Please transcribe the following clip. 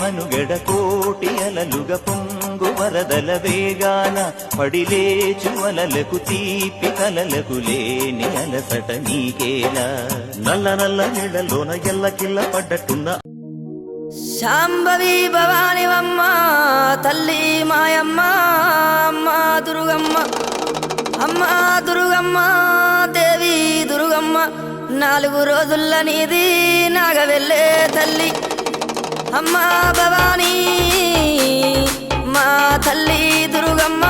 మనుగడ కోటి అలలుగ పొంగు వరదల వేగాన పడిలేచు అలలకు తీపి కలలకు లేని అలసట నీకేలా నల్ల నల్ల నీళ్ళలోన ఎల్లకిల్ల పడ్డట్టున్న శాంభవి భవానివమ్మ తల్లి మాయమ్మ అమ్మ దుర్గమ్మ అమ్మ దుర్గమ్మ దేవి దుర్గమ్మ 4 రోజుల నీది నాగవెల్లే తల్లి అమ్మ భవానీ మా తల్లి దుర్గమ్మ